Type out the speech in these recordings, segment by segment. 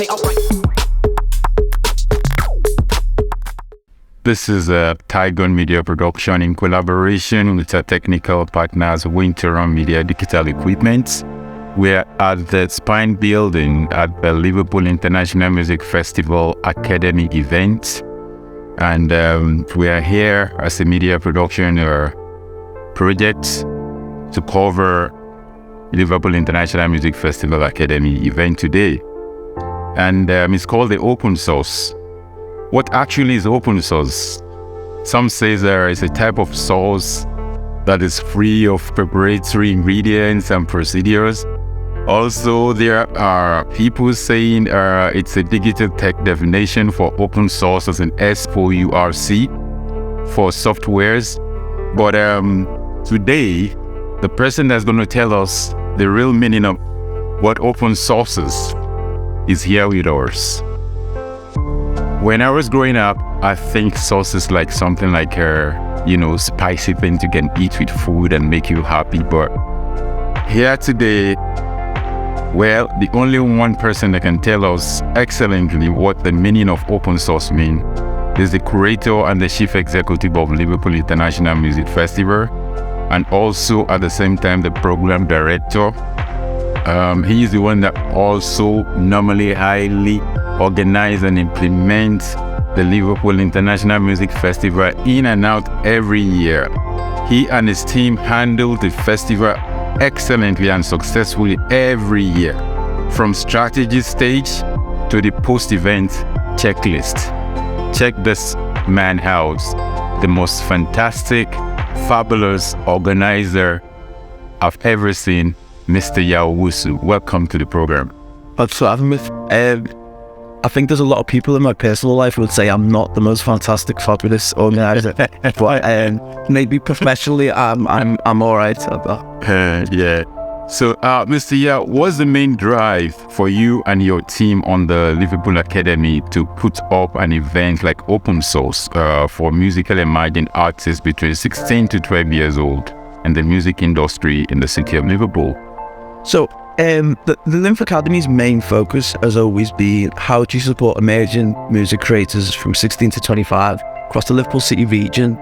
Okay, alright. This is a Tigon media production in collaboration with our technical partners, Wentorum Media Digital Equipment. We're at the Spine Building at the Liverpool International Music Festival Academy event. And we are here as a media production project to cover Liverpool International Music Festival Academy event today. And it's called the Open Source. What actually is open source? Some say there is a type of source that is free of preparatory ingredients and procedures. Also, there are people saying it's a digital tech definition for open source as an SOURC for softwares. But today, the person that's going to tell us the real meaning of what open source is here with us. When I was growing up, I think sauce is like something like spicy thing you can eat with food and make you happy. But here today, well, the only one person that can tell us excellently what the meaning of open source means is the curator and the chief executive of Liverpool International Music Festival, and also at the same time the program director. He is the one that also normally highly organize and implement the Liverpool International Music Festival in and out every year. He and his team handle the festival excellently and successfully every year, from strategy stage to the post-event checklist. Check this man out, the most fantastic, fabulous organizer I've ever seen, Mr. Yaw Owusu. Welcome to the program. Thanks for having me. I think there's a lot of people in my personal life who would say I'm not the most fantastic, fabulous organizer, but maybe professionally, I'm all right at that. Yeah. So, Mr. Yaw, what's the main drive for you and your team on the Liverpool Academy to put up an event like Open Source for musical emerging artists between 16 to 12 years old and the music industry in the city of Liverpool? So, the LIMF Academy's main focus has always been how to support emerging music creators from 16 to 25 across the Liverpool City region,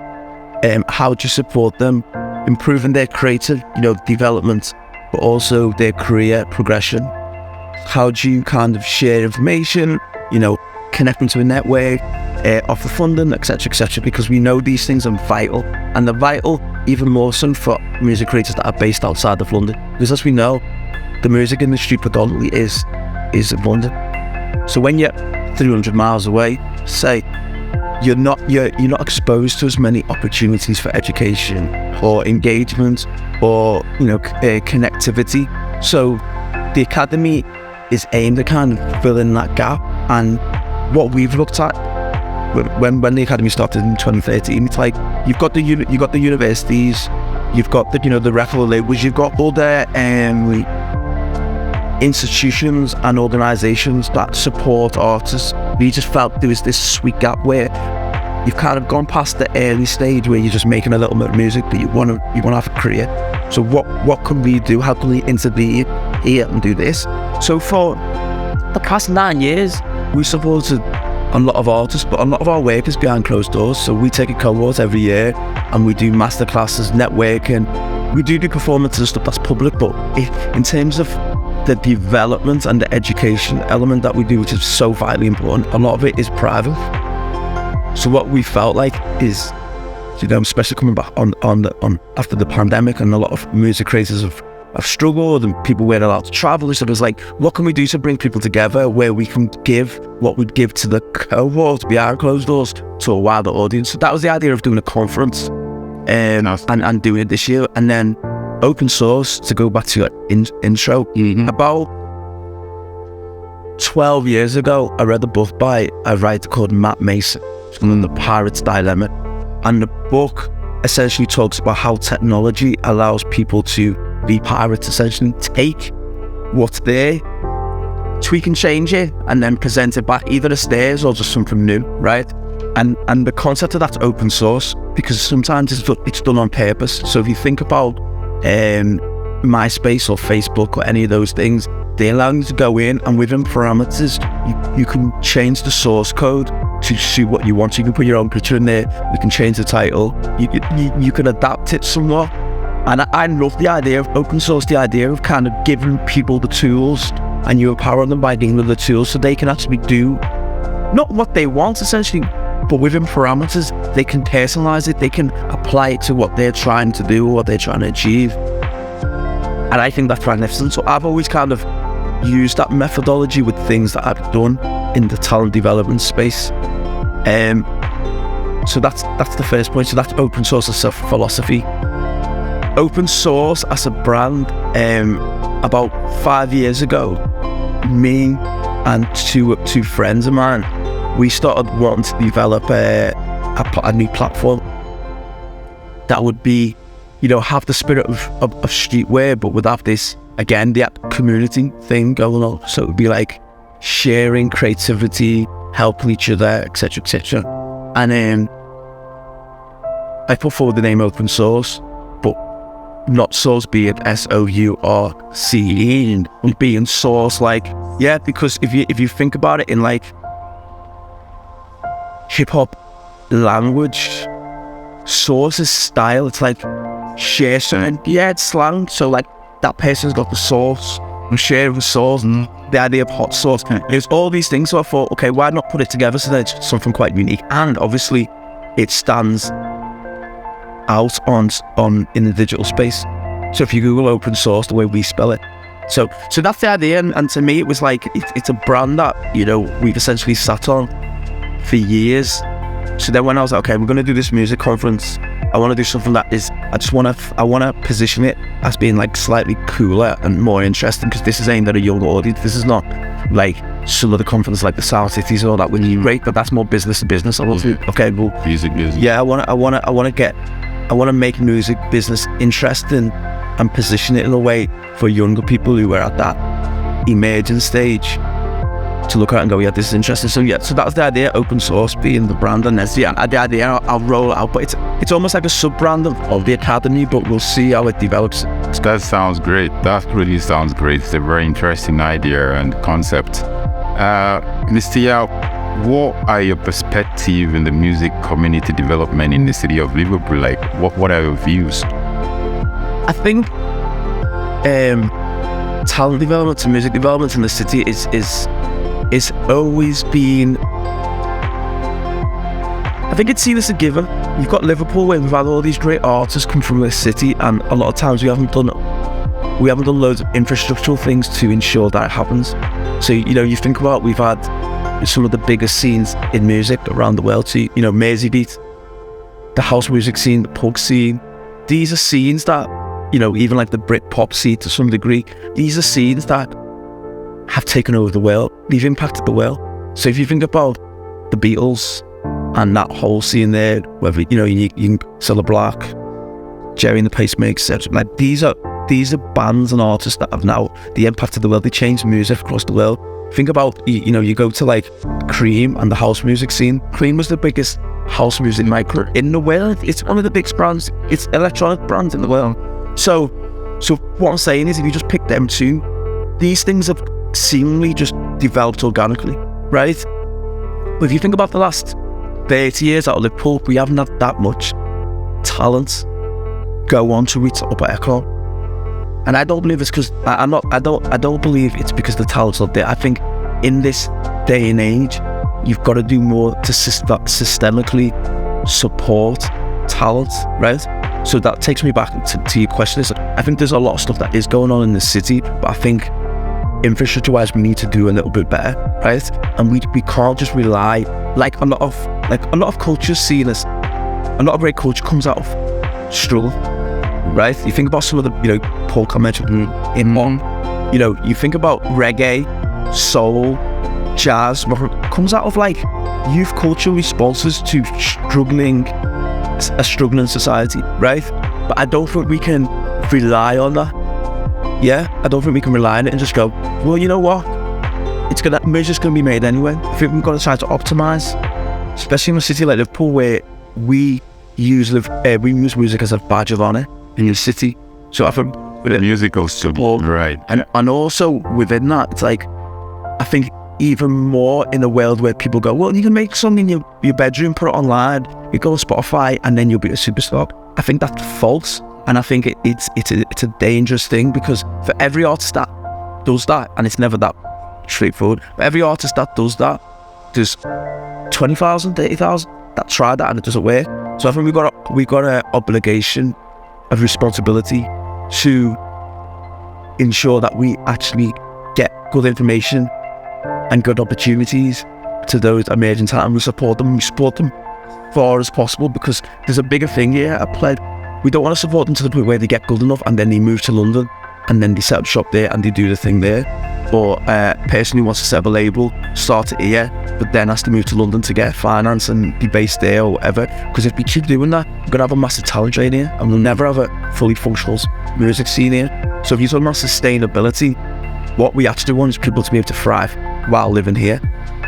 how to support them, improving their creative, development, but also their career progression. How do you kind of share information, connect them to a network, offer funding, etc., because we know these things are vital, and they're vital even more so for music creators that are based outside of London, because as we know, the music industry predominantly is in London. So when you're 300 miles away, say, you're not exposed to as many opportunities for education or engagement or connectivity. So the academy is aimed at kind of filling that gap. And what we've looked at when the academy started in 2013, it's like you've got the universities, you've got the record labels, you've got all their institutions and organisations that support artists. We just felt there was this sweet gap where you've kind of gone past the early stage where you're just making a little bit of music, but you want to have a career. So what can we do? How can we intervene here and do this? So for the past 9 years, we supported a lot of artists, but a lot of our work is behind closed doors. So we take a cohort every year and we do masterclasses, networking. We do performances and stuff that's public, but in terms of the development and the education element that we do, which is so vitally important, a lot of it is private. So what we felt like is, especially coming back on after the pandemic, and a lot of music creators have struggled and people weren't allowed to travel. So it was like, what can we do to bring people together where we can give what we'd give to the cohort behind closed doors to a wider audience? So that was the idea of doing a conference and doing it this year. And then Open Source, to go back to your intro, about 12 years ago, I read a book by a writer called Matt Mason, called The Pirate's Dilemma. And the book essentially talks about how technology allows people to be pirates, essentially take what's there, tweak and change it, and then present it back either as theirs or just something new, right? And the concept of that's open source, because sometimes it's done on purpose. So if you think about MySpace or Facebook or any of those things, they allow you to go in, and within parameters, you can change the source code to suit what you want. So you can put your own picture in there, you can change the title, you can adapt it somewhat. And I love the idea of open source, the idea of kind of giving people the tools, and you empower them by giving them the tools so they can actually do not what they want essentially, but within parameters, they can personalize it, they can apply it to what they're trying to do or what they're trying to achieve. And I think that's magnificent. So I've always kind of used that methodology with things that I've done in the talent development space. So that's the first point. So that's open source as a philosophy. Open source as a brand, about 5 years ago, me and two friends of mine, we started wanting to develop a new platform that would be, have the spirit of streetwear, but would have this, again, the community thing going on. So it would be like sharing creativity, helping each other, etc., etc. And I put forward the name open source, but not source being SOURCE, and being source because if you think about it in like hip hop language, source is style. It's like share something. Yeah, it's slang. So like that person's got the source, and sharing the source, and the idea of hot sauce. There's all these things. So I thought, okay, why not put it together so that it's something quite unique, and obviously it stands out on in the digital space. So if you Google open source, the way we spell it, so that's the idea. And to me, it was like it's a brand that we've essentially sat on for years. So then when I was like, okay, we're going to do this music conference, I want to do something that is, I want to position it as being like slightly cooler and more interesting, because this is aimed at a young audience. This is not like some other conference like the Sound Cities or that, which is great, but that's more business to business. I want to, okay, well, music business. Yeah, I want to make music business interesting and position it in a way for younger people who are at that emerging stage to look at and go, yeah, this is interesting. So that was the idea, open source being the brand, and that's the idea. I'll roll it out, but it's almost like a sub-brand of the academy, but we'll see how it develops. That sounds great. That really sounds great. It's a very interesting idea and concept. Mr. Yaw, what are your perspectives in the music community development in the city of Liverpool? Like, what are your views? I think talent development and music development in the city is always been, I think it's seen as a given. You've got Liverpool, where we've had all these great artists come from this city, and a lot of times we haven't done loads of infrastructural things to ensure that it happens. So you think about, we've had some of the biggest scenes in music around the world. So Merseybeat, the house music scene, the punk scene. These are scenes that even like the Britpop scene to some degree. These are scenes that have taken over the world. They've impacted the world. So if you think about the Beatles and that whole scene there, whether you can Cilla Black, Jerry and the Pacemakers, etc. Like these are bands and artists that have now the impact of the world. They changed music across the world. Think about you go to like Cream and the house music scene. Cream was the biggest house music maker in the world. It's one of the biggest brands. It's electronic brands in the world. So what I'm saying is, if you just pick them two, these things have seemingly just developed organically, right? But if you think about the last 30 years out of Liverpool, we haven't had that much talent go on to reach upper echelon. And I don't believe it's because I don't believe it's because the talent's not there. I think in this day and age, you've got to do more to systemically support talent, right? So that takes me back to your question. I think there's a lot of stuff that is going on in the city, but I think infrastructure-wise, we need to do a little bit better, right? And we can't just rely, like a lot of cultures seen as, a lot of great culture comes out of struggle, right? You think about some of the, Paul mentioned in one, you think about reggae, soul, jazz, comes out of like youth culture responses to a struggling society, right? But I don't think we can rely on that. Yeah, I don't think we can rely on it and just go, well, you know what? Music's gonna be made anyway. I think we've got to try to optimize, especially in a city like Liverpool, where we use music as a badge of honor in your city. So I think musical support, right? And also within that, it's like, I think even more in a world where people go, well, you can make a song in your bedroom, put it online, you go on Spotify, and then you'll be a superstar. I think that's false, and I think it's a dangerous thing, because for every artist that does that, and it's never that straightforward, for every artist that does that, there's 20,000, 30,000 that try that and it doesn't work. So I think we've got an obligation of responsibility to ensure that we actually get good information and good opportunities to those emerging talent. We support them far as possible, because there's a bigger thing here at play. We don't want to support them to the point where they get good enough and then they move to London and then they set up shop there and they do the thing there. Or a person who wants to set up a label, start it here, but then has to move to London to get finance and be based there or whatever. Because if we keep doing that, we're going to have a massive talent drain here, and we'll never have a fully functional music scene here. So if you're talking about sustainability, what we actually want is people to be able to thrive while living here.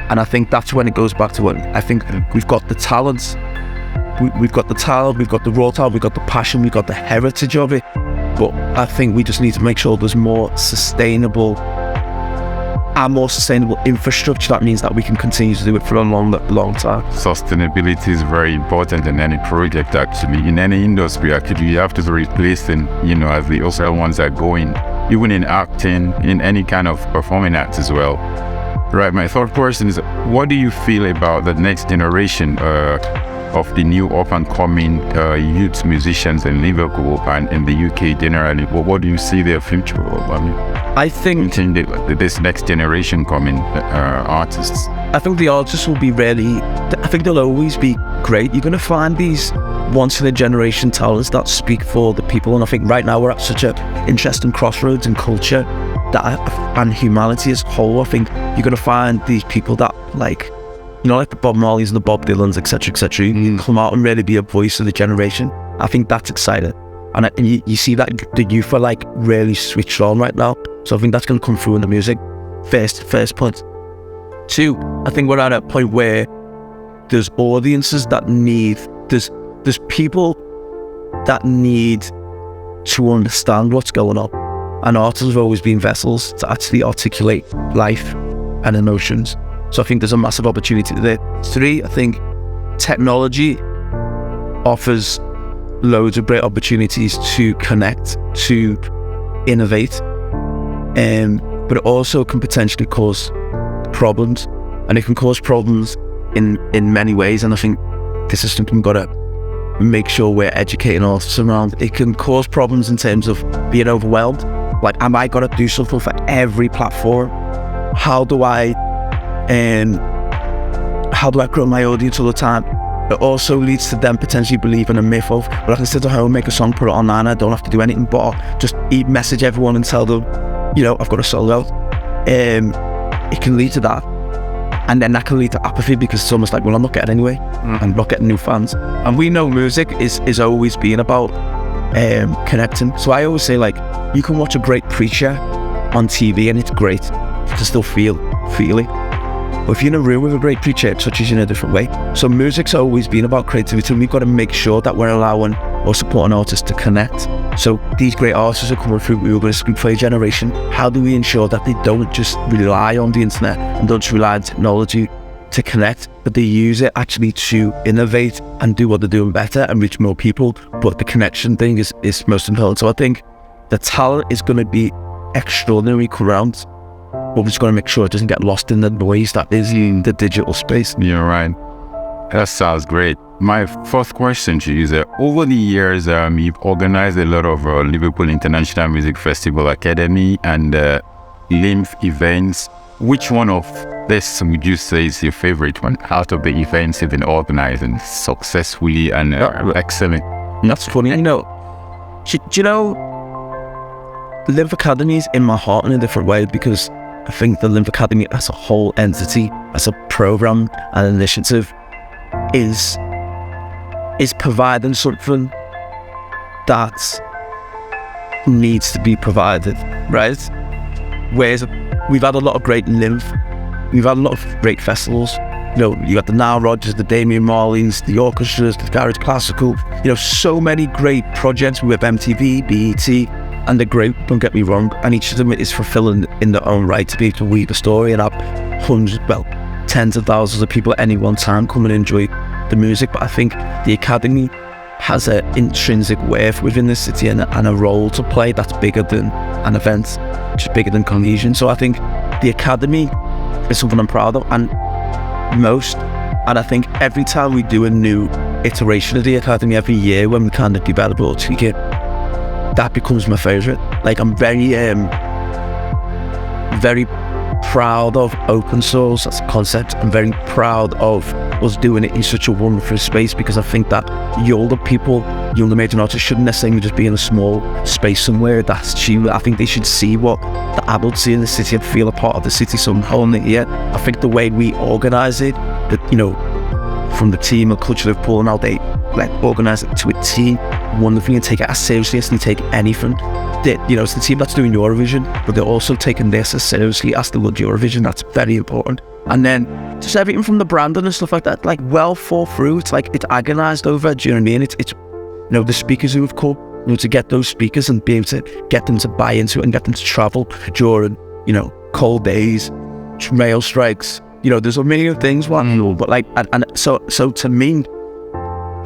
And I think that's when it goes back to what I think we've got the talent. We've got the talent, we've got the raw talent, we've got the passion, we've got the heritage of it. But I think we just need to make sure there's more sustainable infrastructure. That means that we can continue to do it for a long time. Sustainability is very important in any project, actually. In any industry, actually, you have to be replacing, as the other ones are going, even in acting, in any kind of performing arts as well. Right, my third question is, what do you feel about the next generation of the new up-and-coming youth musicians in Liverpool and in the UK generally? What do you see their future? I think this next generation coming artists. I think the artists will be I think they'll always be great. You're going to find these once-in-a-generation talents that speak for the people, and I think right now we're at such an interesting crossroads in culture and humanity as a whole. I think you're going to find these people that like the Bob Marleys and the Bob Dylans, etc., you come out and really be a voice of the generation. I think that's exciting. And you see that the youth are like really switched on right now. So I think that's going to come through in the music. First point. Two, I think we're at a point where there's audiences that there's people that need to understand what's going on. And artists have always been vessels to actually articulate life and emotions. So I think there's a massive opportunity there. Three, I think technology offers loads of great opportunities to connect, to innovate, but it also can potentially cause problems, and it can cause problems in many ways. And I think this is something we've got to make sure we're educating artists around. It can cause problems in terms of being overwhelmed. Like, am I going to do something for every platform? How do I grow my audience all the time? It also leads to them potentially believing a myth of, well, I can sit at home, make a song, put it online, I don't have to do anything but just message everyone and tell them, I've got a solo out. It can lead to that. And then that can lead to apathy, because it's almost like, well, I'm not getting anyway. I'm not getting new fans. And we know music is always being about connecting. So I always say, like, you can watch a great preacher on TV and it's great to still feel it. But if you're in a room with a great preacher, it touches you in a different way. So music's always been about creativity, and we've got to make sure that we're allowing or supporting artists to connect. So these great artists are coming through. We're going to speak for a generation. How do we ensure that they don't just rely on the internet and don't just rely on technology to connect, but they use it actually to innovate and do what they're doing better and reach more people? But the connection thing is most important. So I think the talent is going to be extraordinary around, but we're just going to make sure it doesn't get lost in the noise that is in the digital space. You're right. That sounds great. My fourth question to you is that over the years, you've organized a lot of Liverpool International Music Festival Academy and LIMF events. Which one of this would you say is your favorite one out of the events you've been organizing successfully and excellent? That's funny. Do you know, the LIMF Academy is in my heart in a different way, because I think the LIMF Academy as a whole entity, as a program and initiative, is providing something that needs to be provided, right? Whereas we've had a lot of great LIMF, we've had a lot of great festivals. You got the Nile Rodgers, the Damian Marleys, the orchestras, the Garage Classical, so many great projects with MTV, BET, and they're great, don't get me wrong, and each of them is fulfilling in their own right to be able to weave a story and have hundreds, well, tens of thousands of people at any one time come and enjoy the music. But I think the Academy has an intrinsic worth within the city and a role to play that's bigger than an event, which is bigger than cohesion. So I think the Academy is something I'm proud of, and I think every time we do a new iteration of the Academy every year, when we kind of develop or tweak it, that becomes my favourite. Like, I'm very proud of open source as a concept. I'm very proud of us doing it in such a wonderful space, because I think that younger major artists shouldn't necessarily just be in a small space somewhere that's cheap. I think they should see what the adults see in the city and feel a part of the city somehow. And yeah, I think the way we organise it, that, you know, from the team of Culture Liverpool and how they like organise it to a team wonderfully and take it as seriously as they take anything. You know, it's the team that's doing Eurovision, but they're also taking this as seriously as they would Eurovision. That's very important. And then just everything from the branding and stuff like that, like, well thought through. It's like, it's agonised over, do you know what I mean? It's you know, the speakers who have come, you know, to get those speakers and be able to get them to buy into it and get them to travel during, you know, cold days, rail strikes. You know, there's a million things, but like, and so to me,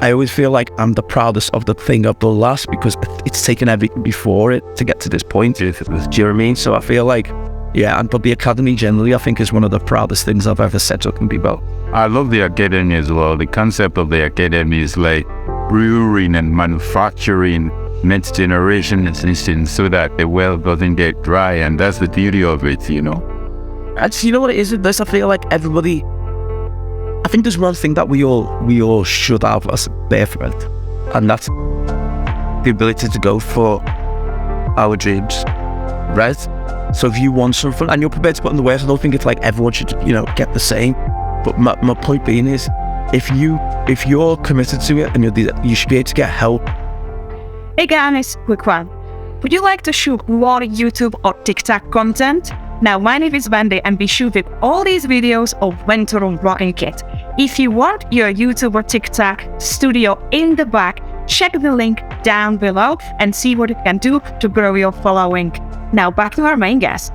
I always feel like I'm the proudest of the thing I've done last, because it's taken everything before it to get to this point. Do you know what I mean? So I feel like, yeah, but the Academy generally, I think, is one of the proudest things I've ever set up and be about. I love the Academy as well. The concept of the Academy is like brewing and manufacturing next generation instance so that the well doesn't get dry, and that's the beauty of it, you know. You know what it is with this? I feel like everybody, I think there's one thing that we all should have as a birthright, and that's the ability to go for our dreams, right? So if you want something and you're prepared to put in the work, I don't think it's like everyone should, you know, get the same. But my point being is, if you're committed to it and you should be able to get help. Hey guys, quick one. Would you like to shoot more YouTube or TikTok content? Now, my name is Wendy and we shooting all these videos of Wentorum Vlogging Kit. If you want your YouTube or TikTok studio in the back, check the link down below and see what it can do to grow your following. Now back to our main guest.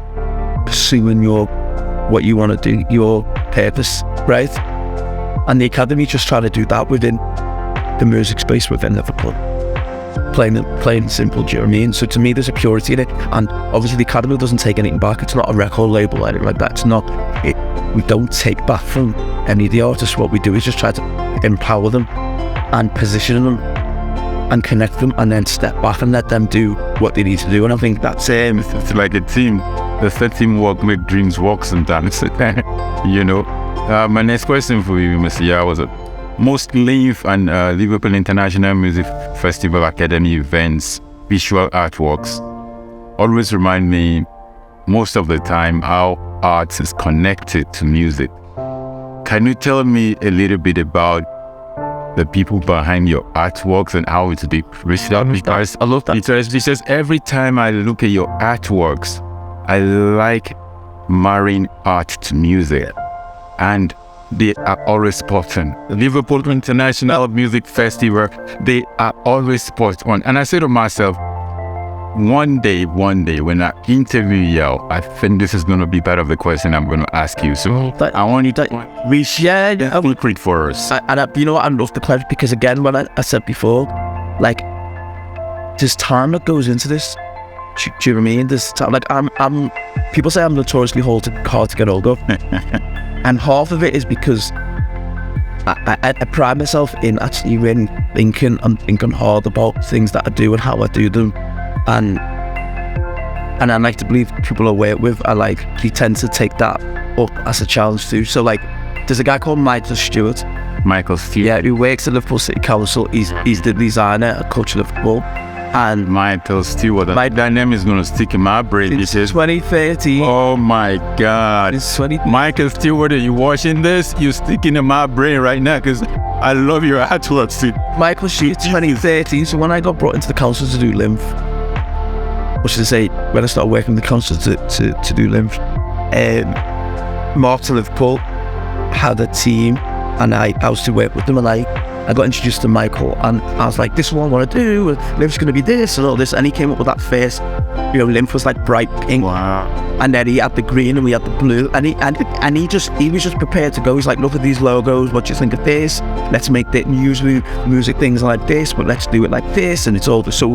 Pursuing what you want to do, your purpose, right? And the Academy just trying to do that within the music space within Liverpool. Plain simple, do you know what I mean? So to me, there's a purity in it, and obviously the Academy doesn't take anything back. It's not a record label or anything like that. It's not. We don't take back from any of the artists. What we do is just try to empower them and position them and connect them, and then step back and let them do what they need to do. And I think that's it's like a team. The teamwork make dreams work sometimes. You know. My next question for you, Mr. Yaw, was most LIMF and Liverpool International Music Festival Academy events, visual artworks, always remind me most of the time how art is connected to music. Can you tell me a little bit about the people behind your artworks and how it's been reached out? Because I love that. Because every time I look at your artworks, I like marrying art to music, and they are always spot on. The Liverpool International Music Festival, they are always spot on. And I say to myself, one day, when I interview Yaw, I think this is going to be part of the question I'm going to ask you. So I want you to we share a secret for us. You know what, I love the question, because again, when I said before, like, there's time that goes into this. Do you know what I mean? There's time, like, I'm people say I'm notoriously hard to get hold of. And half of it is because I pride myself in actually really thinking hard about things that I do and how I do them, and I like to believe people I work with, they tend to take that up as a challenge too. So like, there's a guy called Michael Stewart. Yeah, who works at Liverpool City Council. He's the designer at Culture Liverpool. And Michael Stewart, that name is going to stick in my brain. It's 2013. Oh my God. It's 20. Michael Stewart, are you watching this? You're sticking in my brain right now, because I love your artwork. Michael Stewart, 2013. So when I got brought into the council to do LIMF, which is to say, when I started working with the council to do LIMF, Mark to Liverpool had a team, and I was to work with them, and I got introduced to Michael, and I was like, this is what I want to do, and LIMF's going to be this and all this, and he came up with that first, LIMF was like bright pink, and then he had the green and we had the blue, and he was just prepared to go. He's like, look at these logos, what do you think of this? Let's make the music things like this, but let's do it like this, and it's all so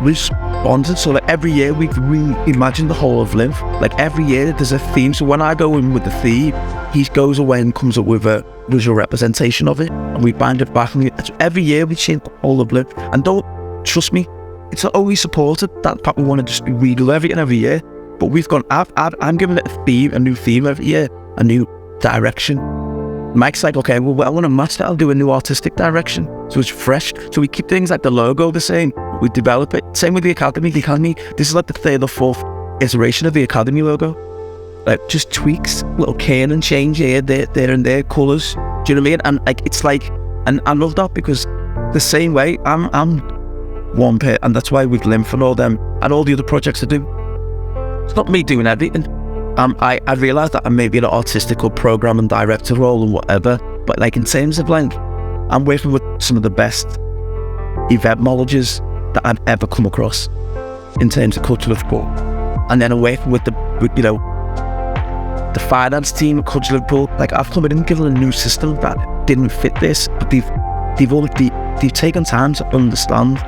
we responded. So like every year we reimagined the whole of LIMF. Like every year there's a theme, so when I go in with the theme, he goes away and comes up with a visual representation of it, and we bind it back, and every year we change the whole of LIMF. And don't trust me, it's always supported that we want to just redo everything every year, but we've gone, I'm giving it a new theme every year, a new direction. Mike's like, okay, well, I want to match that, I'll do a new artistic direction, so it's fresh. So we keep things like the logo the same, we develop it. Same with the Academy. This is like the third or fourth iteration of the Academy logo. Like just tweaks, little cane and change here, there and there, colours. Do you know what I mean? And like it's like, and I love that, because the same way I'm one pair, and that's why with LIMF and all them and all the other projects I do, it's not me doing everything. I realise that I may be an artistic or program and director role and whatever, but like in terms of like, I'm working with some of the best event managers that I've ever come across in terms of cultural Liverpool, and then I'm working with the finance team at Culture Liverpool. Like I've come in and given a new system that didn't fit this, but they've taken time to understand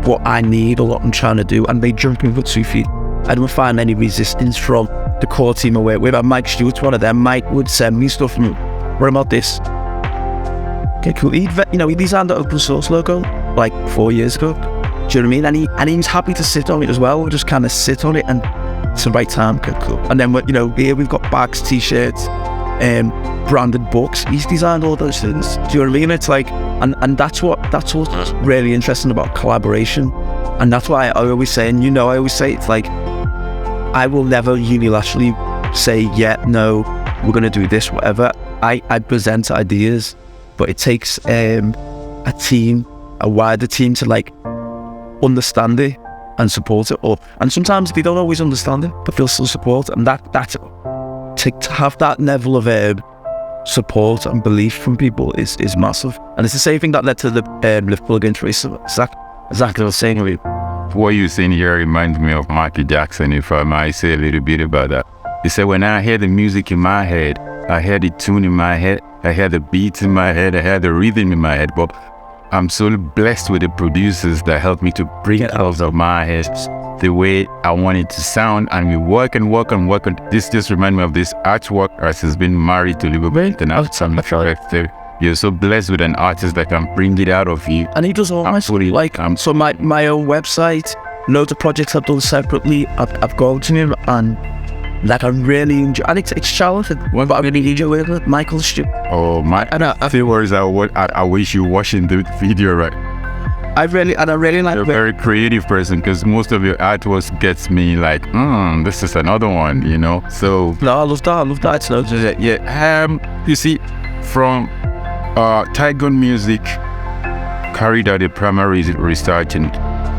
what I need or what I'm trying to do, and they jump in with 2 feet. I don't find any resistance from the core team I work with. And Mike Stewart's one of them. Mike would send me stuff and, what about this? Okay, cool. He designed the open source logo like 4 years ago. Do you know what I mean? And he was happy to sit on it as well. We'll just kind of sit on it, and it's the right time. Okay, cool. And then here we've got bags, t-shirts, branded books. He's designed all those things. Do you know what I mean? It's like, and that's what's really interesting about collaboration. And that's why I always say, it's like, I will never unilaterally say, yeah, no, we're going to do this, whatever. I present ideas, but it takes a wider team to like understand it and support it. And sometimes they don't always understand it, but they'll still support. And that's to have that level of support and belief from people is massive. And it's the same thing that led to the Liverpool against racism. Exactly what I was saying. What you're saying here reminds me of Michael Jackson, if I might say a little bit about that. He said, when I hear the music in my head, I hear the tune in my head, I hear the beats in my head, I hear the rhythm in my head, but I'm so blessed with the producers that help me to bring it out of my head the way I want it to sound, and we work and work and work. And this just reminds me of this artwork artist who's been married to Liverpool International. You're so blessed with an artist that can bring it out of you. And he does all absolutely. So my own website, loads of projects I've done separately, I've gone to him, and like I really enjoy, and it's challenging, but I really enjoy working with Michael Stewart. Oh my! And a few words I wish you watching the video, right? I really like. You're a very creative person, because most of your artwork gets me like, this is another one, So no, I love that. It's not just you see, from Tigon Music carried out a primary research in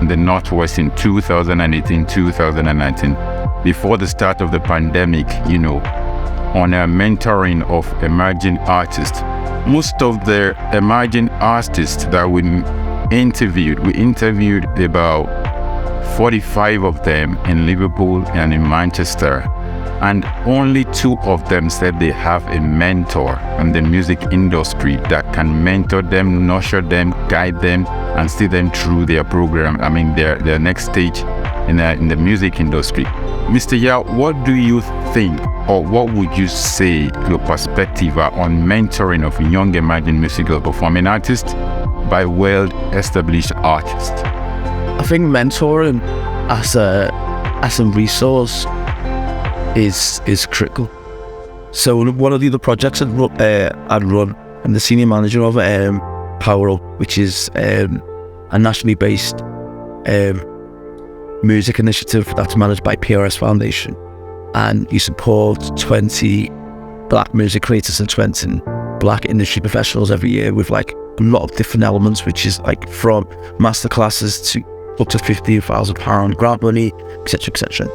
the Northwest in 2018-2019, before the start of the pandemic, on a mentoring of emerging artists. Most of the emerging artists that we interviewed about 45 of them in Liverpool and in Manchester, and only 2 of them said they have a mentor in the music industry that can mentor them, nurture them, guide them, and see them through their program, their next stage in the music industry. Mr. Yaw, what do you think, or what would you say, your perspective on mentoring of young emerging musical performing artists by well-established artists? I think mentoring as a resource is critical. So one of the other projects I'd run, I'm the senior manager of Power Up, which is a nationally based music initiative that's managed by PRS Foundation, and you support 20 black music creators and 20 black industry professionals every year with like a lot of different elements, which is like from masterclasses to up to £15,000 grant money, etc.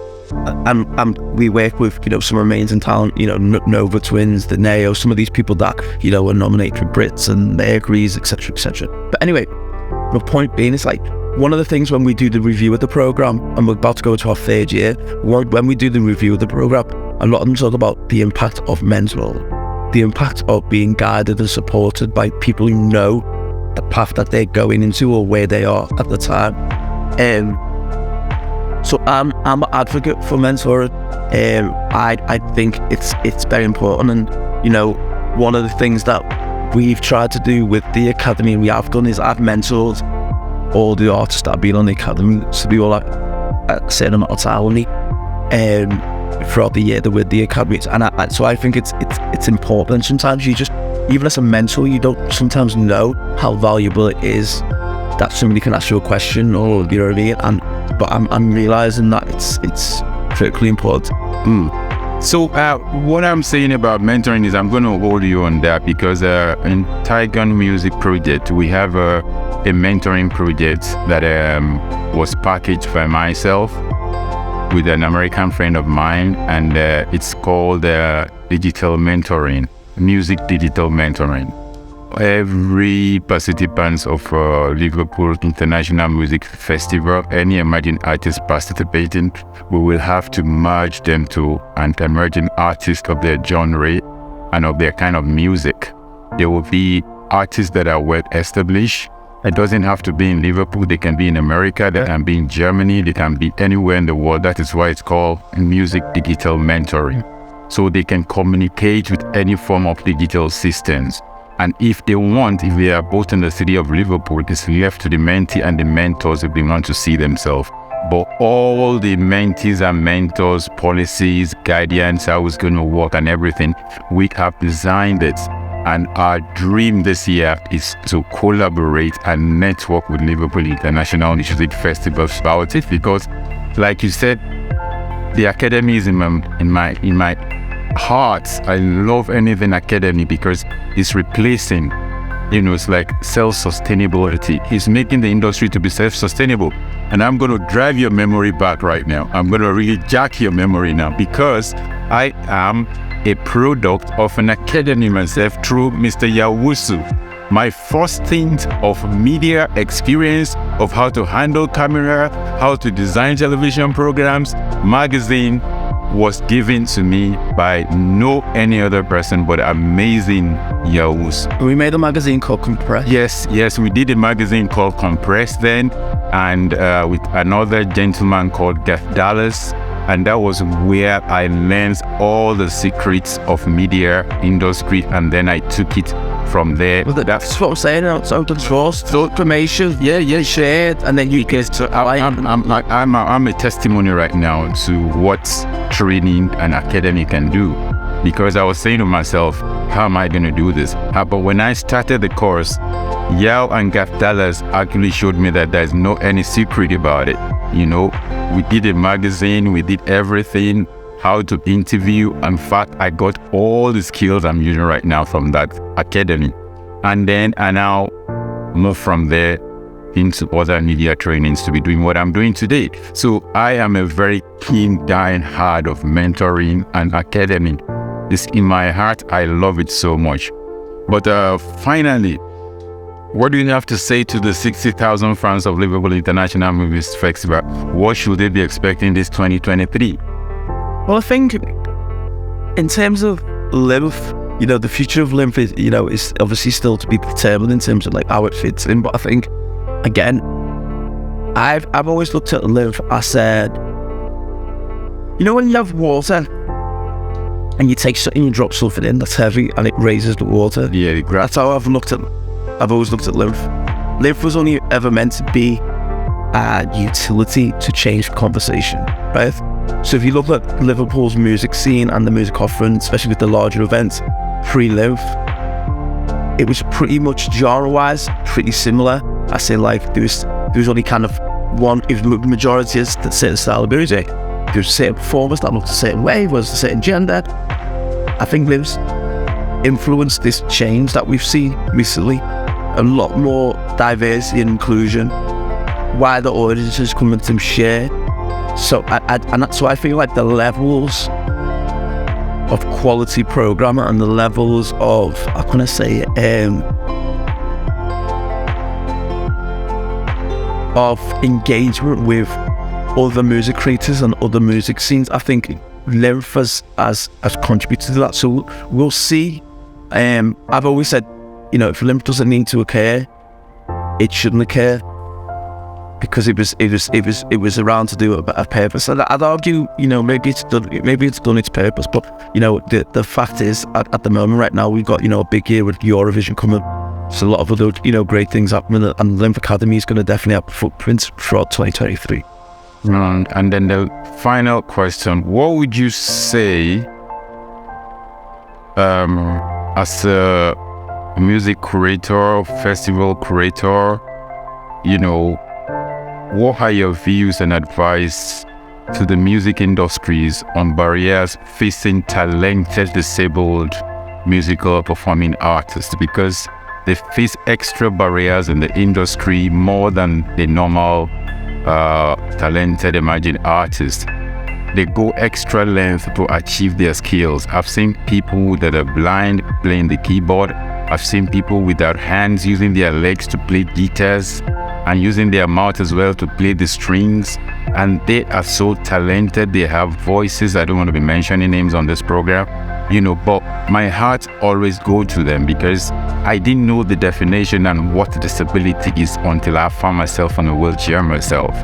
and we work with, you know, some amazing talent, you know, Nova Twins, the Neo, some of these people that, you know, are nominated for Brits and Mercury's, etc., etc. But anyway, my point being is, like, one of the things when we do the review of the program, and we're about to go into our third year, when we do the review of the program, a lot of them talk about the impact of mental, the impact of being guided and supported by people who know the path that they're going into or where they are at the time. So I'm an advocate for mentoring. I think it's very important, and, you know, one of the things that we've tried to do with the academy, we have done, is I've mentored all the artists that have been on the academy, so they all have a certain amount of time on me throughout the year they're with the academy, and so I think it's important. Sometimes you just, even as a mentor, you don't sometimes know how valuable it is that somebody can ask you a question, or, you know what I mean? But I'm realizing that it's critically important. So what I'm saying about mentoring is I'm going to hold you on that, because in Tigon Music Project, we have a mentoring project that was packaged by myself with an American friend of mine, and it's called digital mentoring, music digital mentoring. Every participants of Liverpool International Music Festival, any emerging artist participating, we will have to merge them to an emerging artist of their genre and of their kind of music. There will be artists that are well established. It doesn't have to be in Liverpool. They can be in America, they can be in Germany, they can be anywhere in the world. That is why it's called music digital mentoring. So they can communicate with any form of digital systems. And if they are both in the city of Liverpool, it's left to the mentee and the mentors if they want to see themselves. But all the mentees and mentors, policies, guidance, how it's going to work and everything, we have designed it. And our dream this year is to collaborate and network with Liverpool International Music Festival about it, because, like you said, the academy is in my heart. I love anything academy, because it's replacing, you know, it's like self-sustainability. It's making the industry to be self-sustainable. And I'm going to drive your memory back right now. I'm going to really jack your memory now, because I am a product of an academy myself through Mr. Yaw Owusu. My first stint of media experience of how to handle camera, how to design television programs, magazine, was given to me by no any other person but amazing Yaw Owusu. We made a magazine called Compress. Yes, we did a magazine called Compress then, and with another gentleman called Garth Dallas. And that was where I learned all the secrets of media industry, and then I took it from there. Well, that's what I'm saying. It's out of trust, so information, shared, and then you get to. I'm a testimony right now to what training an academy can do, because I was saying to myself, how am I going to do this? But when I started the course, Yaw and Garth Dallas actually showed me that there's no any secret about it. You know, we did a magazine, we did everything, how to interview. In fact, I got all the skills I'm using right now from that academy. And then I now move from there into other media trainings to be doing what I'm doing today. So I am a very keen, dying hard of mentoring and academy. It's in my heart. I love it so much. But finally, what do you have to say to the 60,000 fans of Liverpool International Movies Festival? What should they be expecting this 2023? Well, I think in terms of LIMF, you know, the future of LIMF is, you know, is obviously still to be determined in terms of like how it fits in. But I think, again, I've always looked at LIMF. I said, you know, when you have water and you take something, you drop something in that's heavy and it raises the water. Yeah, that's how I've always looked at LIMF. LIMF was only ever meant to be a utility to change conversation, right? So if you look at Liverpool's music scene and the music offering, especially with the larger events, pre-LIMF, it was pretty much genre-wise pretty similar. I say like there was only kind of one, if the majority is a certain style of music, there was certain performers that looked a certain way, was a certain gender. I think LIMF's influenced this change that we've seen recently. A lot more diversity and inclusion, wider audiences coming to share So I feel like the levels of quality programming and the levels of, how can I say, of engagement with other music creators and other music scenes, I think LIMF has contributed to that. So we'll see. I've always said, if LIMF doesn't need to occur, it shouldn't occur, because it was around to do a purpose. And I'd argue, maybe it's done its purpose, but the fact is, at the moment right now, we've got a big year with Eurovision coming. So a lot of other great things happening, and LIMF Academy is going to definitely have footprints throughout 2023. And then the final question: what would you say, as a music curator, festival curator, what are your views and advice to the music industries on barriers facing talented disabled musical performing artists? Because they face extra barriers in the industry more than the normal talented emerging artists. They go extra length to achieve their skills. I've seen people that are blind playing the keyboard. I've seen people without hands using their legs to play guitars and using their mouth as well to play the strings. And they are so talented. They have voices. I don't want to be mentioning names on this program, but my heart always goes to them, because I didn't know the definition and what disability is until I found myself on a wheelchair myself.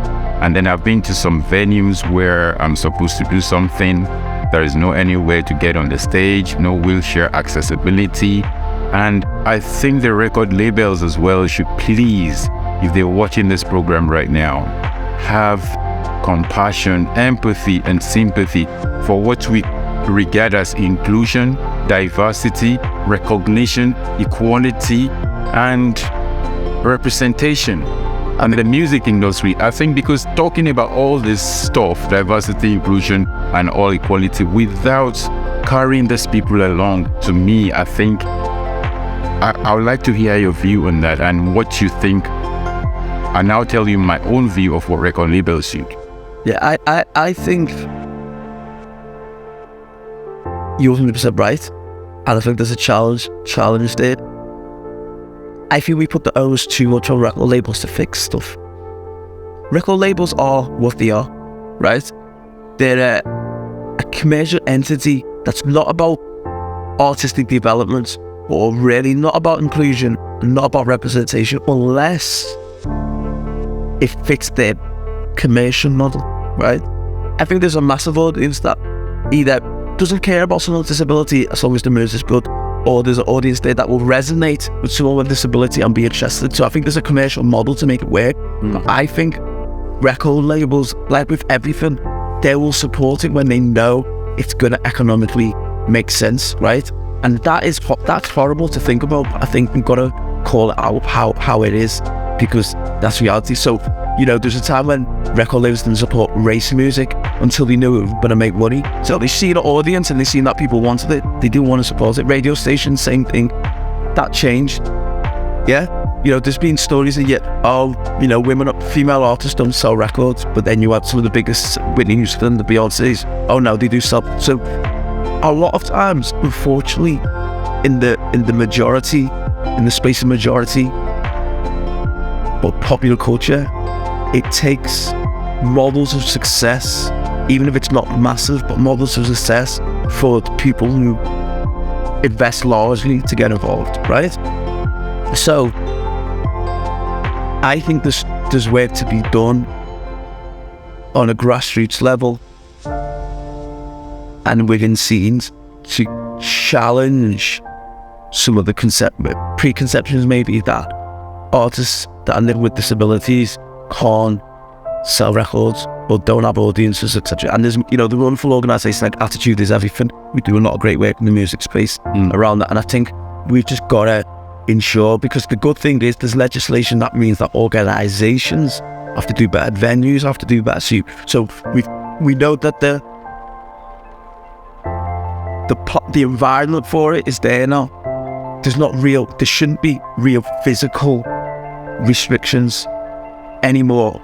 And then I've been to some venues where I'm supposed to do something. There is no anywhere to get on the stage, no wheelchair accessibility. And I think the record labels as well should please, if they're watching this program right now, have compassion, empathy, and sympathy for what we regard as inclusion, diversity, recognition, equality, and representation. And the music industry, I think, because talking about all this stuff, diversity, inclusion, and all equality, without carrying these people along, to me, I think I would like to hear your view on that and what you think. And I'll tell you my own view of what record labels should. Yeah, I think you're 100% right, and I think there's a challenge there. I feel we put the onus too much on record labels to fix stuff. Record labels are what they are, right? They're a commercial entity that's not about artistic development, or really not about inclusion, not about representation, unless it fits their commercial model, right? I think there's a massive audience that either doesn't care about someone's disability as long as the music is good, or there's an audience there that will resonate with someone with disability and be interested. So I think there's a commercial model to make it work. I think record labels, like with everything, they will support it when they know it's going to economically make sense, right? And that's horrible to think about. I think we've got to call it out how it is, because that's reality. So, there's a time when record labels didn't support race music until they knew it was going to make money. So they see the audience and they see that people wanted it. They do want to support it. Radio stations, same thing. That changed. Yeah. There's been stories of, female artists don't sell records, but then you have some of the biggest Whitney Houston, the Beyoncé's. Oh no, they do sell. So a lot of times, unfortunately, in the majority, in the space of majority, but popular culture, it takes models of success, even if it's not massive, but models of success for people who invest largely to get involved, right? So I think there's work to be done on a grassroots level and within scenes to challenge some of the preconceptions maybe that artists that are living with disabilities can't sell records or don't have audiences, etc. And there's, the wonderful organisation like Attitude Is Everything. We do a lot of great work in the music space around that, and I think we've just got to ensure, because the good thing is there's legislation that means that organisations have to do better, venues have to do better. So we know that the environment for it is there now. There shouldn't be real physical restrictions anymore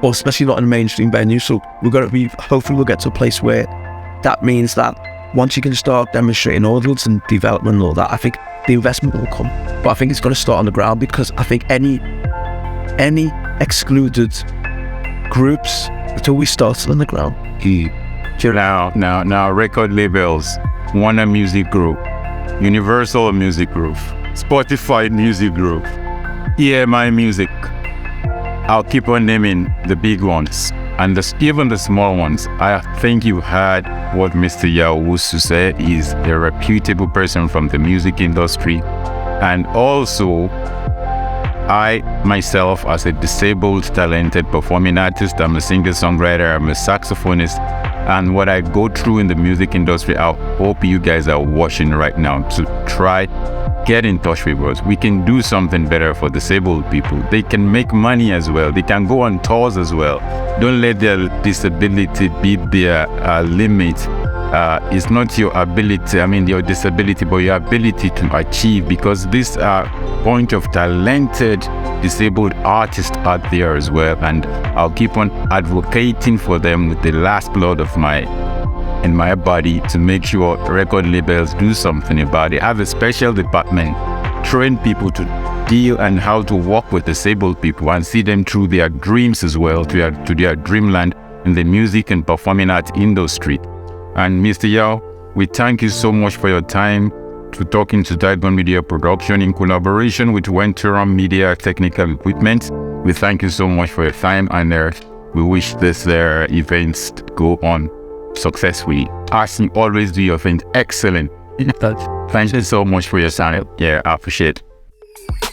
or especially not in a mainstream venue. So hopefully we'll get to a place where that means that once you can start demonstrating audience and development and all that, I think the investment will come. But I think it's going to start on the ground, because I think any excluded groups, it always starts on the ground. Now, record labels, Warner Music Group, Universal Music Group, Spotify Music Group, EMI Music. I'll keep on naming the big ones, and even the small ones. I think you heard what Mr. Yaw Owusu said. He's a reputable person from the music industry. And also, I myself, as a disabled, talented performing artist, I'm a singer-songwriter, I'm a saxophonist, and what I go through in the music industry, I hope you guys are watching right now. So try, get in touch with us. We can do something better for disabled people. They can make money as well. They can go on tours as well. Don't let their disability be their limit. It's not your ability, your disability, but your ability to achieve, because these are bunch of talented disabled artists out there as well, and I'll keep on advocating for them with the last blood of my body to make sure record labels do something about it. Have a special department, train people to deal and how to work with disabled people and see them through their dreams as well, to their dreamland in the music and performing arts industry. And Mr. Yaw, we thank you so much for your time to talking to Tigon Media Production in collaboration with Wentorum Media Technical Equipment. We thank you so much for your time, and we wish this events go on successfully. As you always do your thing excellent. Thank you so much for your time. Yeah, I appreciate it.